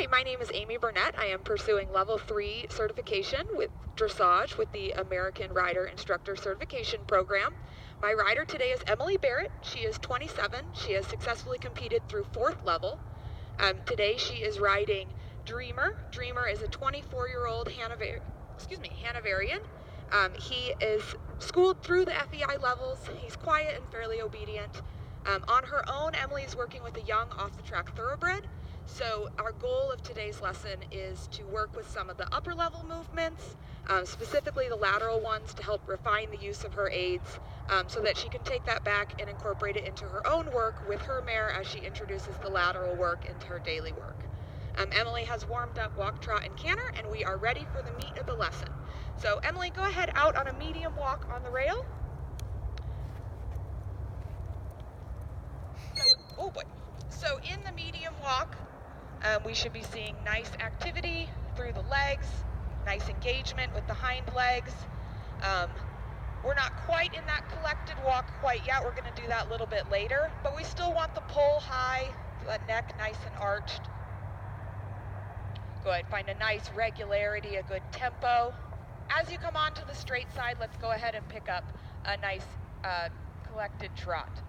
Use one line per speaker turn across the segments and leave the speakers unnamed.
Hi, my name is Amy Burnett. I am pursuing Level 3 certification with Dressage with the American Rider Instructor Certification Program. My rider today is Emily Barrett. She is 27. She has successfully competed through 4th level. Today she is riding Dreamer. Dreamer is a 24-year-old Hanoverian. He is schooled through the FEI levels. He's quiet and fairly obedient. On her own, Emily is working with a young off-the-track thoroughbred. So our goal of today's lesson is to work with some of the upper level movements, specifically the lateral ones, to help refine the use of her aids so that she can take that back and incorporate it into her own work with her mare as she introduces the lateral work into her daily work. Emily has warmed up walk, trot, and canter, and we are ready for the meat of the lesson. So Emily, go ahead out on a medium walk on the rail. So in the medium walk, we should be seeing nice activity through the legs, nice engagement with the hind legs. We're not quite in that collected walk quite yet. We're going to do that a little bit later, but we still want the pull high, the neck nice and arched. Good. Find a nice regularity, a good tempo. As you come onto the straight side, let's go ahead and pick up a nice collected trot.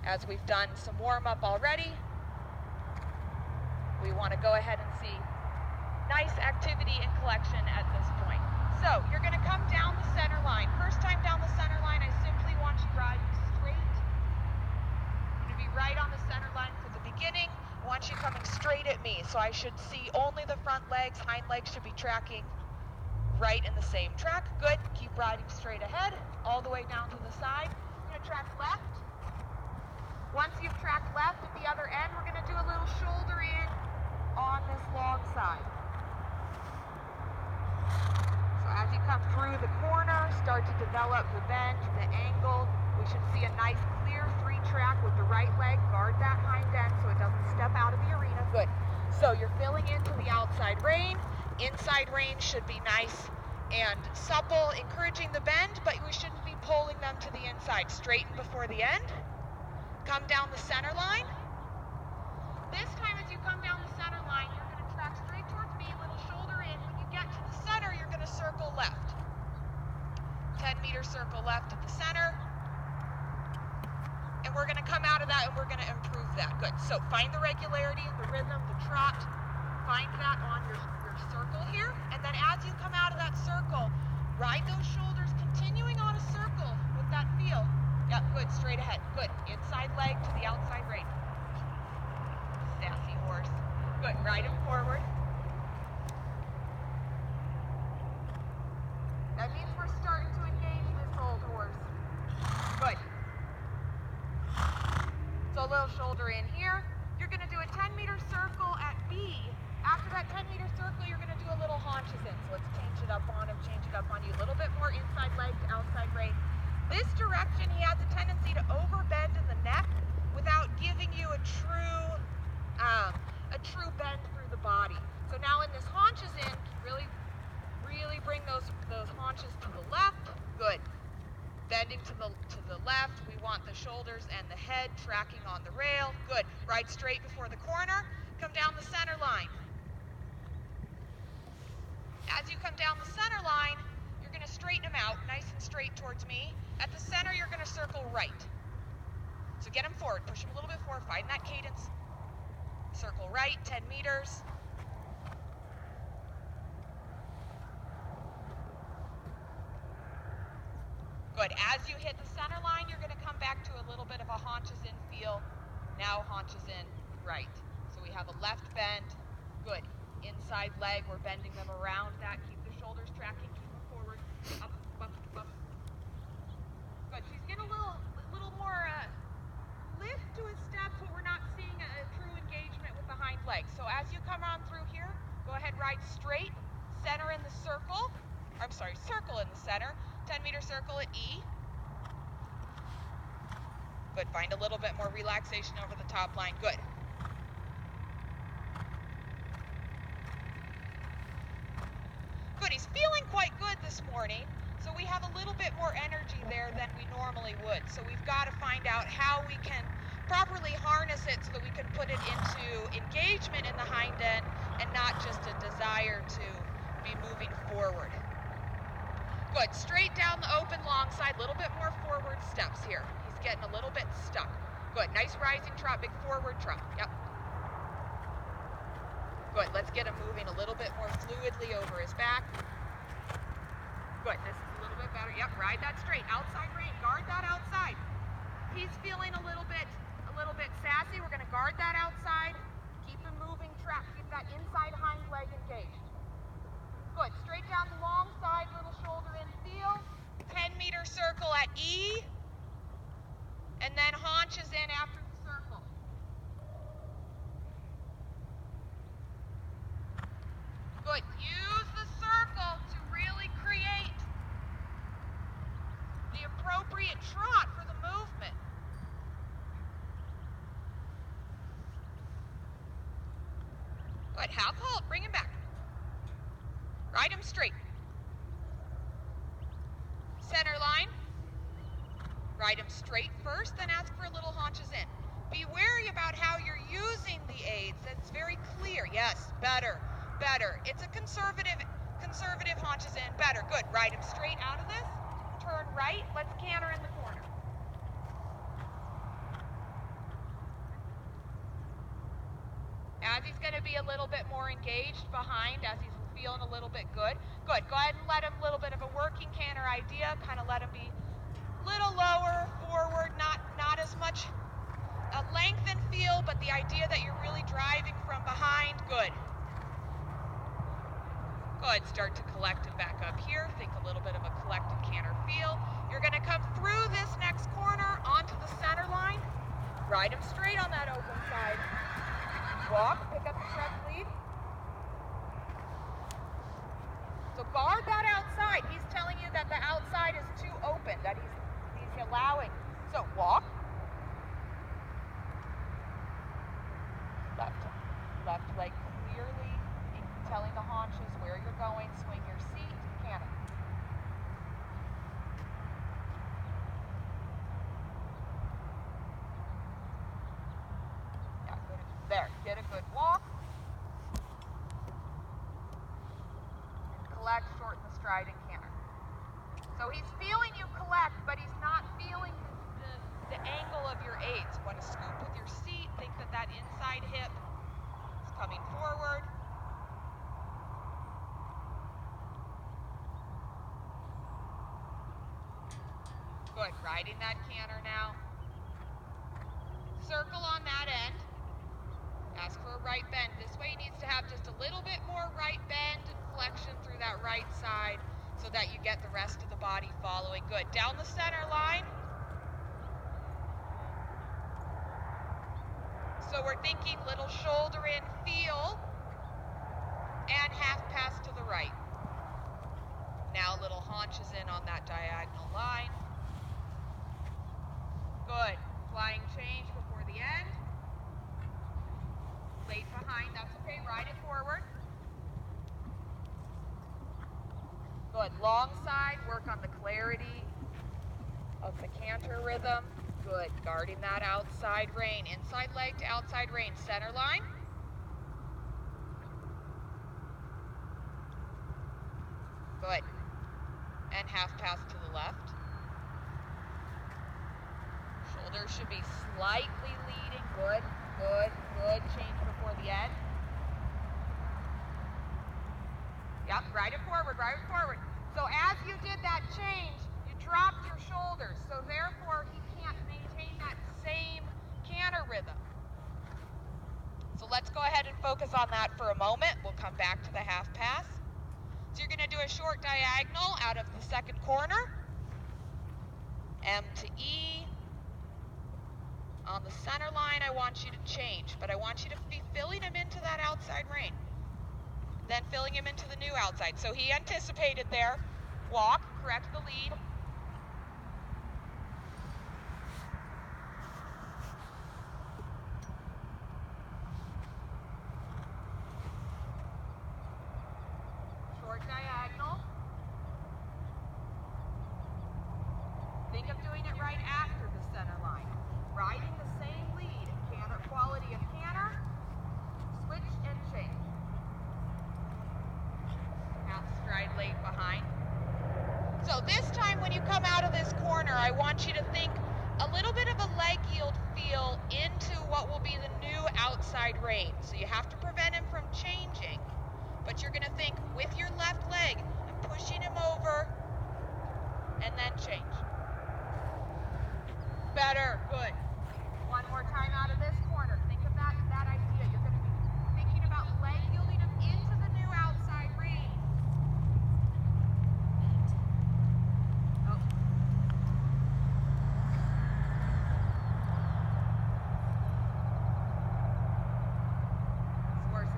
As we've done some warm-up already, we want to go ahead and see nice activity and collection at this point. So you're going to come down the center line. First time down the center line, I simply want you riding straight. You're going to be right on the center line for the beginning. I want you coming straight at me. So I should see only the front legs. Hind legs should be tracking right in the same track. Good. Keep riding straight ahead, all the way down to the side. You're going to track left. Once you've tracked left at the other end, we're going to do a little shoulder in on this long side. So as you come through the corner, start to develop the bend, the angle. We should see a nice clear 3-track with the right leg. Guard that hind end so it doesn't step out of the arena. Good. So you're filling into the outside rein. Inside rein should be nice and supple, encouraging the bend, but we shouldn't be pulling them to the inside. Straighten before the end. Come down the center line. This time as you come down the center line, you're going to track straight towards me, little shoulder in. When you get to the center, you're going to circle left. 10-meter circle left at the center. And we're going to come out of that and we're going to improve that. Good. So find the regularity, the rhythm, the trot. Find that on your circle here. And then as you come out of that circle, ride those shoulders, continuing on a circle with that feel. Yep, good, straight ahead, good. Inside leg to the outside rein. Sassy horse. Good, ride him forward. That means we're starting to engage this old horse. Good. So a little shoulder in here. You're gonna do a 10-meter circle at B. After that 10-meter circle, you're gonna do a little haunches in. So let's change it up on him, change it up on you. A little bit more inside leg to outside rein. This direction, he has a tendency to overbend in the neck without giving you a true bend through the body. So now in this haunches in, really bring those haunches to the left. Good. Bending to the left. We want the shoulders and the head tracking on the rail. Good. Ride straight before the corner. Come down the center line. As you come down the center line, you're going to straighten him out, nice and straight towards me. At the center, you're going to circle right. So get him forward, push him a little bit forward, find that cadence. Circle right, 10 meters. Good, as you hit the center line, you're going to come back to a little bit of a haunches in feel. Now haunches in right. So we have a left bend, good. Inside leg, we're bending them around that. Keep the shoulders tracking, keep them forward. Up, up, up. Good. She's getting a little more lift to his steps, but we're not seeing a true engagement with the hind leg. So as you come on through here, go ahead, ride straight, center in the circle. Circle in the center. 10-meter circle at E. Good. Find a little bit more relaxation over the top line. Good. Good. He's feeling quite good this morning. So we have a little bit more energy there than we normally would. So we've got to find out how we can properly harness it so that we can put it into engagement in desire to be moving forward. Good, straight down the open long side, a little bit more forward steps here. He's getting a little bit stuck. Good, nice rising trot, big forward trot, yep. Good, let's get him moving a little bit more fluidly over his back. Good, this is a little bit better. Yep, ride that straight, outside rein, guard that outside. He's feeling a little bit sassy. We're gonna guard that outside. Keep him moving track, keep that inside hind leg engaged. Good, straight down the long side, little shoulder in feel. 10-meter circle at E, and then haunches in after the circle. Good, use the circle to really create the appropriate trot for the movement. Good, half halt, bring him back. Ride him straight. Center line. Ride him straight first, then ask for a little haunches in. Be wary about how you're using the aids. That's very clear. Yes, better. It's a conservative haunches in, better. Good, ride him straight out of this. Turn right, let's canter in the corner. As he's going to be a little bit more engaged behind, as he's feeling a little bit good. Good, go ahead and let him a little bit of a working canter idea, kind of let him be a little lower, forward, not as much length and feel, but the idea that you're really driving from behind, good. Good, start to collect him back up here. Think a little bit of a collected canter feel. You're going to come through this next corner onto the center line. Ride him straight on that open side. Walk, pick up the front lead. So guard that outside. He's telling you that the outside is too open, that he's allowing. So walk. Left leg clearly telling the haunches where you're going. Swing your seat, canter. Yeah, good. There, get a good walk. Collect, shorten the stride, and canter. So he's feeling you collect, but he's not feeling the angle of your aids. Want to scoop with your seat, think that inside hip is coming forward. Good, riding that canter now. Circle on that end. Ask for a right bend. This way he needs to have just a little bit more right bend and flexion through that right side so that you get the rest of the body following. Good, down the center line. So we're thinking little shoulder in feel and half pass to the right. Now little haunches in on that diagonal line. Good, flying change before the end. Late behind, that's okay, ride it forward. Good, long side, work on the clarity of the canter rhythm. Good, guarding that outside rein, inside leg to outside rein, center line. Good, and half pass to the left. Shoulders should be slightly leading, good. Change before the end. Yep, ride it forward. So as you did that change, you dropped your shoulders, so therefore he can't maintain that same canter rhythm. So let's go ahead and focus on that for a moment. We'll come back to the half pass. So you're going to do a short diagonal out of the second corner. M to E. On the center line, I want you to change, but I want you to be filling him into that outside rein. Then filling him into the new outside. So he anticipated there. Walk, correct the lead. Short diagonal. Think of doing it right after the center line. Riding the same lead, canter, quality of canter, switch and change. come out of this corner, I want you to think a little bit of a leg yield feel into what will be the new outside rein. So you have to prevent him from changing, but you're going to think with your left leg, I'm pushing him over, and then change. Better, good. One more time out of this corner. Think of that idea. You're going to be thinking about leg yielding him into the new outside rein. Oh. This horse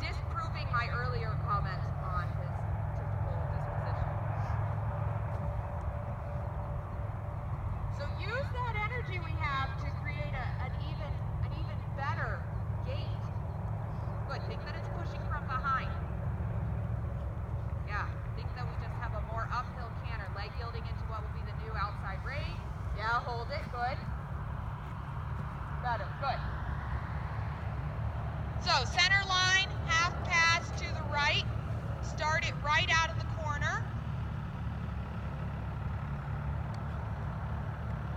is disproving my earlier comment on his typical disposition. So use that energy we have to create an even better gait. Good. Think that it's pushing from behind. Yeah. Think that we just have a more uphill canter, leg yielding into what will be the new outside rein. Yeah. Hold it. Good. Better. Good. So center line, half pass to the right. Start it right out of the corner.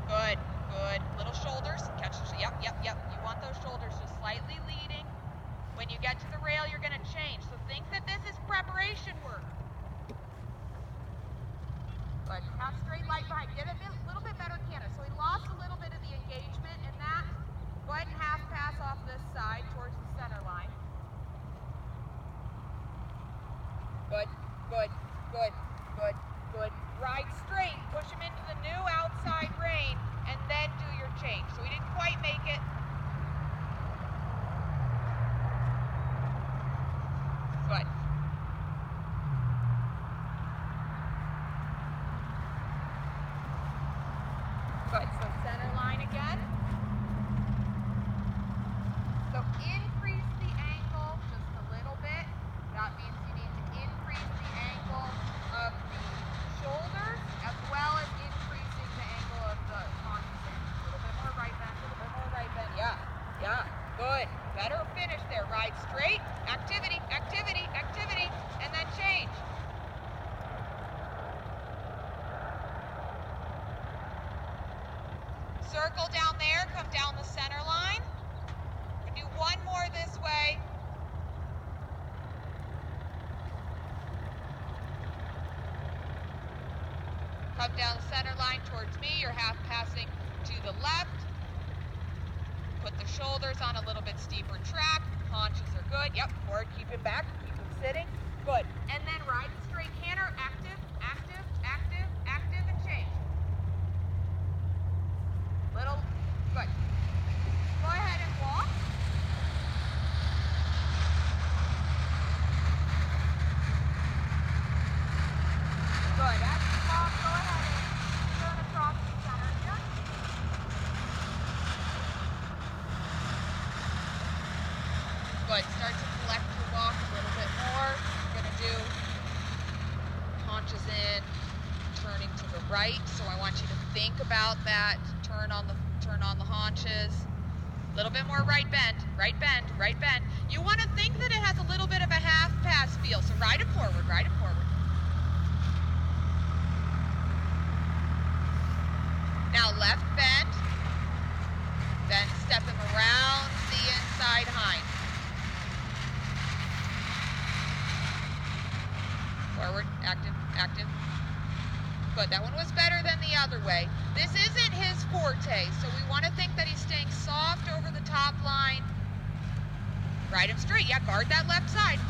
Good, good. Little shoulders. Catch the, yep. You want those shoulders just slightly leading. When you get to the rail, you're going to change. So think that this is preparation work. Good. Half straight light behind. Get a little bit better canter. So he lost a little bit of the engagement in that. Go ahead and half pass off this side towards the center line. Good, good, good, good, good. Ride straight. Push him into the new outside rein, and then do your change. So we didn't quite make it. Good. Good. So center line again. So increase the angle just a little bit. That means you need to increase the angle of the shoulders as well as increasing the angle of the haunches. A little bit more right bend, a little bit more right bend. Yeah. Good. Better finish there. Ride straight. Activity, activity, activity, and then change. Circle down there. Come down the center line. Do one more this way. Come down the center line towards me. You're half passing to the left. Put the shoulders on a little bit steeper track. Haunches are good. Yep, forward, keep him back, keep him sitting. Good. And then ride the straight canter. Active, active, active, active, and change. Little, good. Go ahead and walk. Good. As you walk, go ahead and turn across the center here. Good. Start to collect your walk a little bit more. You're going to do haunches in, turning to the right. So I want you to think about that. Turn on the haunches. A little bit more right bend, right bend, right bend. You want to think that it has a little bit of a half pass feel. So ride it forward, ride it forward. Now left bend, then step him around the inside hind. Forward, active, active. Good, that one was better than the other way. This isn't his forte, so we want to think that he's staying soft over the top line. Ride him straight, yeah, guard that left side.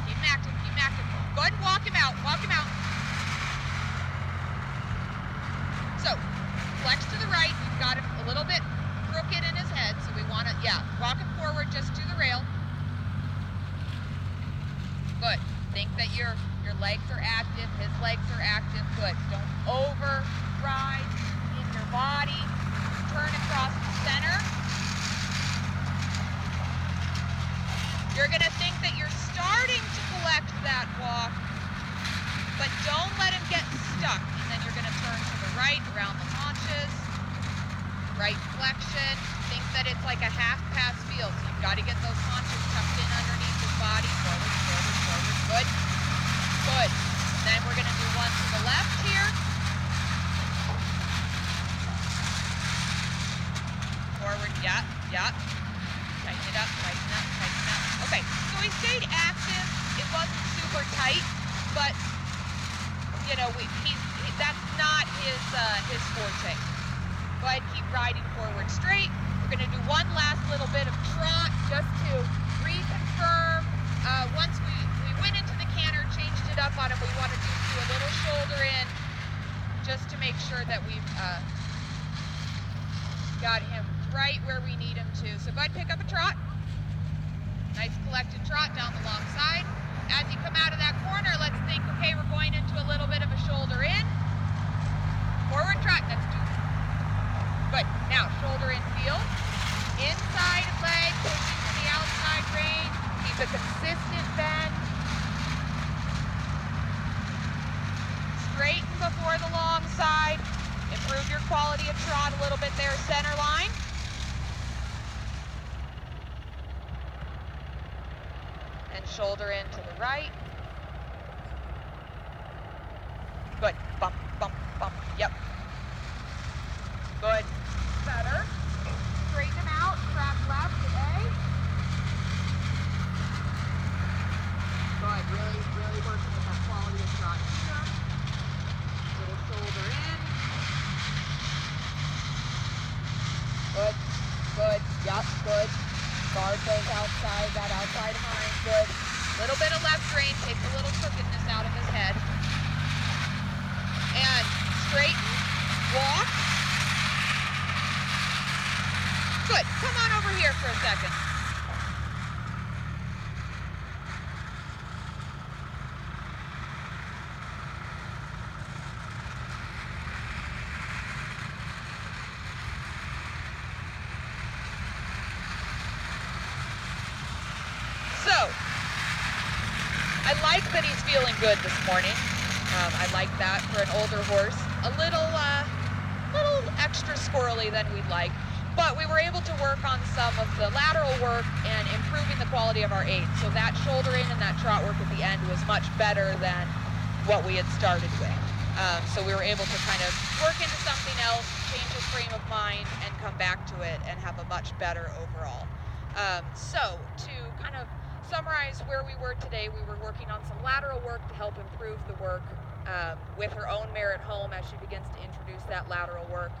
Keep him active, keep him active. Go ahead and walk him out, walk him out. So, flex to the right, you've got him a little bit crooked in his head, so we want to, yeah, walk him forward just to the rail. Good. Think that your legs are active, his legs are active. Good. Don't override in your body. Turn across the center. You're going to think that you're starting to collect that walk, but don't let him get stuck. And then you're going to turn to the right around the haunches. Right flexion. Think that it's like a half pass feel. So you've got to get those haunches tucked in underneath the body, forward, forward, forward, good, good. Then we're going to do one to the left here. Forward, yeah, yeah. Tighten it up, tighten up, tighten up. Okay, so he stayed active. It wasn't super tight, but, you know, that's not his forte. Go ahead and keep riding forward straight. We're going to do one last little bit of trot just to reconfirm. Once we went into the canter, changed it up on him, we want to do a little shoulder in just to make sure that we've got him right where we need him to. So go ahead and pick up a trot. Nice collected trot down the long side. As you come out of that corner, let's think, okay, we're going into a little bit of a shoulder in. Forward trot, that's two. Good. Now, shoulder in feel. Inside leg, pushing to the outside rein. Keep a consistent bend. Straighten before the long side. Improve your quality of trot a little bit there, center line. And shoulder in to the right. Good. Bump, bump, bump. Yep. Good. Better. Straighten him out. Track left to A. Good. Really, really working with that quality of trot here. Little shoulder in. Good. Good. Yep. Good. Guard goes outside. That outside hind. Good. Little bit of left rein. Take a little crookedness out of his head. And straighten. Walk. Good. Come on over here for a second. So, I like that he's feeling good this morning. I like that for an older horse. A little extra squirrely than we'd like. But we were able to work on some of the lateral work and improving the quality of our aids. So that shoulder in and that trot work at the end was much better than what we had started with. So we were able to kind of work into something else, change his frame of mind, and come back to it and have a much better overall. So to kind of summarize where we were today, we were working on some lateral work to help improve the work with her own mare at home as she begins to introduce that lateral work.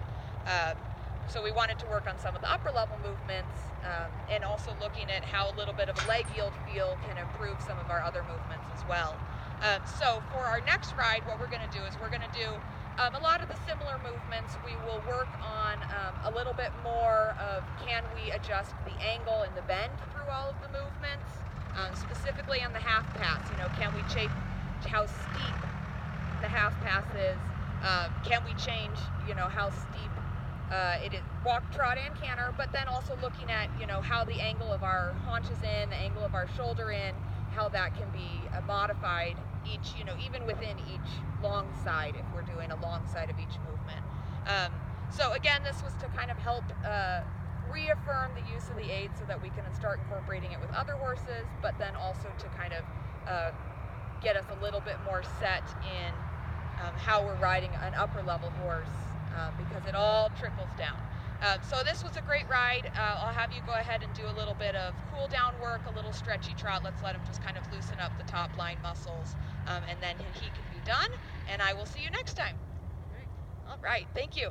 So we wanted to work on some of the upper level movements and also looking at how a little bit of a leg yield feel can improve some of our other movements as well. So for our next ride, what we're going to do is we're going to do a lot of the similar movements. We will work on a little bit more of can we adjust the angle and the bend through all of the movements, specifically on the half pass. You know, can we change how steep the half pass is? Can we change, you know, how steep it is, walk, trot, and canter, but then also looking at, you know, how the angle of our haunches in, the angle of our shoulder in, how that can be modified each, you know, even within each long side if we're doing a long side of each movement. So again, this was to kind of help reaffirm the use of the aid so that we can start incorporating it with other horses, but then also to kind of get us a little bit more set in how we're riding an upper level horse. Because it all trickles down. So this was a great ride. I'll have you go ahead and do a little bit of cool down work, a little stretchy trot. Let's let him just kind of loosen up the top line muscles, and then he can be done. And I will see you next time. All right, thank you.